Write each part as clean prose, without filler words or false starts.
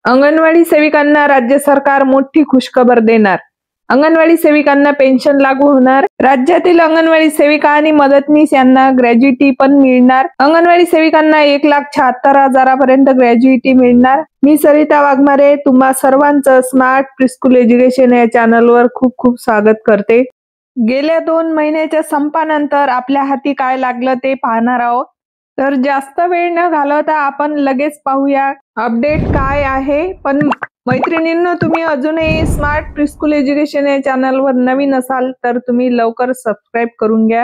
अंगणवाडी सेविकांना राज्य सरकार मोठी खुशखबर देणार. अंगणवाडी सेविकांना पेन्शन लागू होणार. राज्यातील अंगणवाडी सेविका आणि मदतनीस यांना ग्रॅज्युइटी पण मिळणार. अंगणवाडी सेविकांना 1,76,000 ग्रॅज्युइटी मिळणार. मी सरिता वाघमारे तुम्हा सर्वांचं स्मार्ट प्रीस्कूल एज्युकेशन या चॅनलवर खूप खूप स्वागत करते. गेल्या 2 महिन्याच्या संपानंतर आपल्या हाती काय लागलं ते पाहणार आहोत. तर जास्त वेळ न घालवता आपण लगेच पाहूया अपडेट काय आहे. पण मैत्रिणींनो, तुम्ही अजूनही स्मार्ट प्रीस्कूल एज्युकेशन या चॅनलवर नवीन असाल तर तुम्ही लवकर सबस्क्राईब करून घ्या,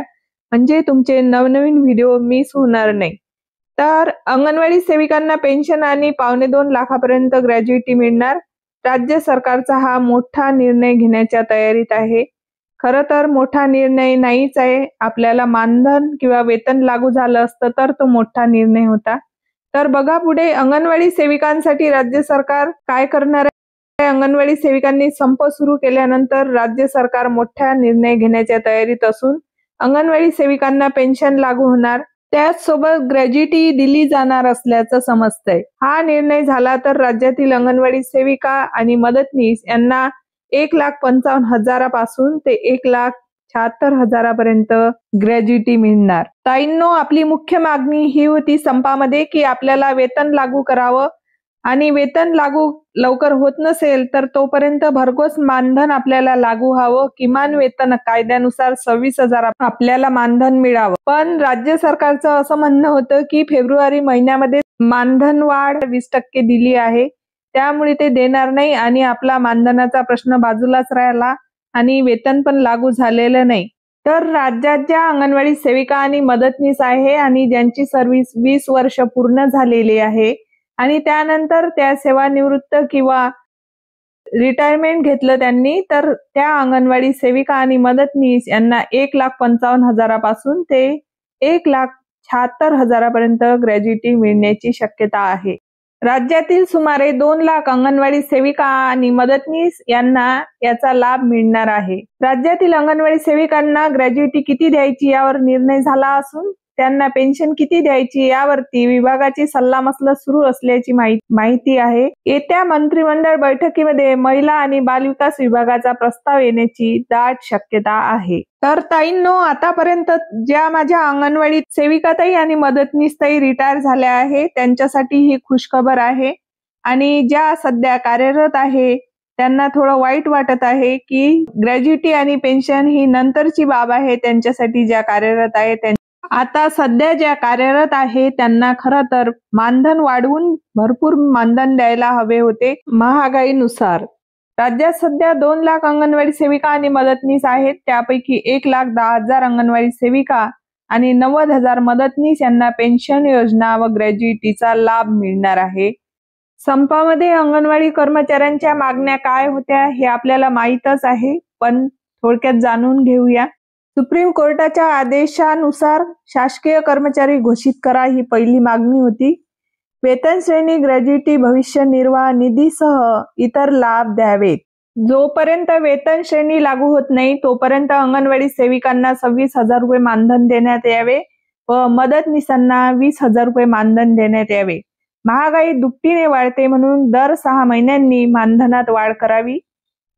म्हणजे तुमचे नवनवीन व्हिडिओ मिस होणार नाही. तर अंगणवाडी सेविकांना पेन्शन आणि 2.25 लाखापर्यंत ग्रॅज्युइटी मिळणार. राज्य सरकारचा हा मोठा निर्णय घेण्याच्या तयारीत आहे. खरं तर मोठा निर्णय नाहीच आहे. आपल्याला मानधन किंवा वेतन लागू झालं असतं तर तो मोठा निर्णय होता. तर बघा पुढे अंगणवाडी सेविकांसाठी राज्य सरकार काय करणार आहे. अंगणवाडी सेविकांनी संप सुरू केल्यानंतर राज्य सरकार मोठा निर्णय घेण्याच्या तयारीत असून अंगणवाडी सेविकांना पेन्शन लागू होणार, त्याचसोबत ग्रॅज्युइटी दिली जाणार असल्याचं समजतंय. हा निर्णय झाला तर राज्यातील अंगणवाडी सेविका आणि मदतनीस यांना 1,55,000 पासून ते 1,76,000 पर्यंत ग्रॅज्युइटी मिळणार. ताईंनो, आपली मुख्य मागणी ही होती संपामध्ये की आपल्याला वेतन लागू करावं, आणि वेतन लागू लवकर होत नसेल तर तोपर्यंत भरघोस मानधन आपल्याला लागू व्हावं. किमान वेतन कायद्यानुसार 26,000 आपल्याला मानधन मिळावं. पण राज्य सरकारचं असं म्हणणं होतं की फेब्रुवारी महिन्यामध्ये मानधन वाढ 20% दिली आहे, त्यामुळे ते देणार नाही आणि आपला मानधनाचा प्रश्न बाजूलाच राहिला आणि वेतन पण लागू झालेलं नाही. तर राज्यात ज्या अंगणवाडी सेविका आणि मदतनीस आहे आणि ज्यांची सर्व्हिस 20 वर्ष पूर्ण झालेली आहे आणि त्यानंतर त्या सेवानिवृत्त किंवा रिटायरमेंट घेतलं त्यांनी, तर त्या अंगणवाडी सेविका आणि मदतनीस यांना 1,55,000 पासून ते 1,76,000 पर्यंत ग्रॅज्युइटी मिळण्याची शक्यता आहे. राज्यातील सुमारे 2 लाख अंगणवाडी सेविका आणि मदतनीस यांना याचा लाभ मिळणार आहे. राज्यातील अंगणवाडी सेविकांना ग्रॅज्युइटी किती द्यायची यावर निर्णय झाला असून त्यांना पेन्शन किती द्यायची यावरती विभागाची सल्लामसलत सुरू असल्याची माहिती आहे. येत्या मंत्रिमंडळ बैठकीमध्ये महिला आणि बालविकास विभागाचा प्रस्ताव येण्याची दाट शक्यता आहे. तर ताईंनो, आतापर्यंत ज्या माझ्या अंगणवाडी सेविकाताई आणि मदतनीसताई रिटायर झाल्या आहे त्यांच्यासाठी ही खुशखबर आहे. आणि ज्या सध्या कार्यरत आहे त्यांना थोडं वाईट वाटत आहे की ग्रॅज्युइटी आणि पेन्शन ही नंतरची बाब आहे. त्यांच्यासाठी ज्या कार्यरत आहे आता सध्या ज्या कार्यरत आहे त्यांना खरं तर मानधन वाढवून भरपूर मानधन द्यायला हवे होते महागाईनुसार. राज्यात सध्या 2 लाख अंगणवाडी सेविका आणि मदतनीस आहेत. त्यापैकी 1,10,000 अंगणवाडी सेविका आणि 90,000 मदतनीस यांना पेन्शन योजना व ग्रॅज्युइटीचा लाभ मिळणार आहे. संपामध्ये अंगणवाडी कर्मचाऱ्यांच्या मागण्या काय होत्या हे आपल्याला माहीतच आहे, पण थोडक्यात जाणून घेऊया. सुप्रीम कोर्टाच्या आदेशानुसार शासकीय कर्मचारी घोषित करा ही पहिली मागणी होती. वेतन श्रेणी, ग्रॅज्युइटी, भविष्य निर्वाह निधीसह इतर लाभ द्यावेत. जोपर्यंत वेतन श्रेणी लागू होत नाही तोपर्यंत अंगणवाडी सेविकांना 26,000 रुपये मानधन देण्यात यावे व मदतनीसांना 20,000 रुपये मानधन देण्यात यावे. महागाई दुपटीने वाढते म्हणून दर 6 महिन्यांनी मानधनात वाढ करावी.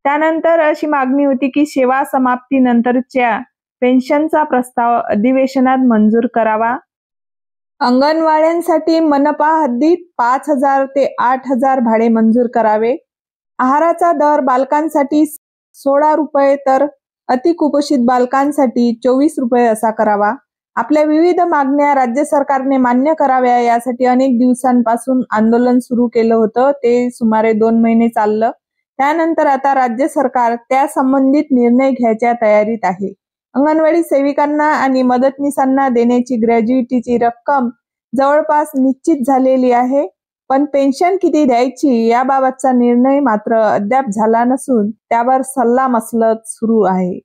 त्यानंतर अशी मागणी होती की सेवा समाप्तीनंतरच्या पेन्शनचा प्रस्ताव अधिवेशनात मंजूर करावा. अंगणवाड्यांसाठी मनपा हद्दीत 5,000 ते 8,000 भाडे मंजूर करावे. आहाराचा दर बालकांसाठी 16 रुपये तर अतिकुपोषित बालकांसाठी 24 रुपये असा करावा. आपल्या विविध मागण्या राज्य सरकारने मान्य कराव्या यासाठी अनेक दिवसांपासून आंदोलन सुरू केलं होतं. ते सुमारे 2 महिने चाललं. त्यानंतर आता राज्य सरकार त्या संबंधित निर्णय घ्यायच्या तयारीत आहे. अंगणवाडी सेविकांना आणि मदतनीसांना देण्याची ग्रॅज्युइटीची रक्कम जवळपास निश्चित झालेली आहे, पण पेन्शन किती द्यायची याबाबतचा निर्णय मात्र अद्याप झाला नसून त्यावर सल्लामसलत सुरू आहे.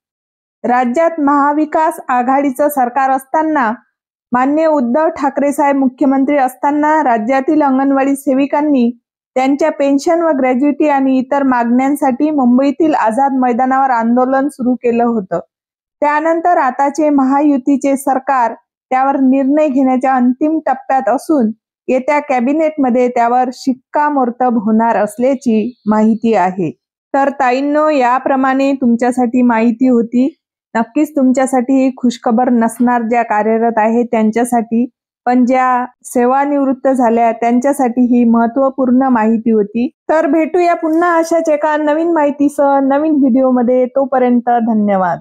राज्यात महाविकास आघाडीचं सरकार असताना, माननीय उद्धव ठाकरे साहेब मुख्यमंत्री असताना राज्यातील अंगणवाडी सेविकांनी त्यांच्या पेन्शन व ग्रॅज्युइटी आणि इतर मागण्यांसाठी मुंबईतील आझाद मैदानावर आंदोलन सुरू केलं होतं. त्यानंतर आताचे महायुतीचे सरकार त्यावर निर्णय घेण्याच्या अंतिम टप्प्यात असून येत्या कॅबिनेटमध्ये त्यावर शिक्कामोर्तब होणार असल्याची माहिती आहे. तर ताईंनो, याप्रमाणे तुमच्यासाठी माहिती होती. नक्कीच तुमच्यासाठी ही खुशखबर नसणार ज्या कार्यरत आहे त्यांच्यासाठी, पण ज्या सेवानिवृत्त झाल्या त्यांच्यासाठी ही महत्त्वपूर्ण माहिती होती. तर भेटूया पुन्हा अशाच एका नवीन माहितीसह नवीन व्हिडिओमध्ये. तोपर्यंत धन्यवाद.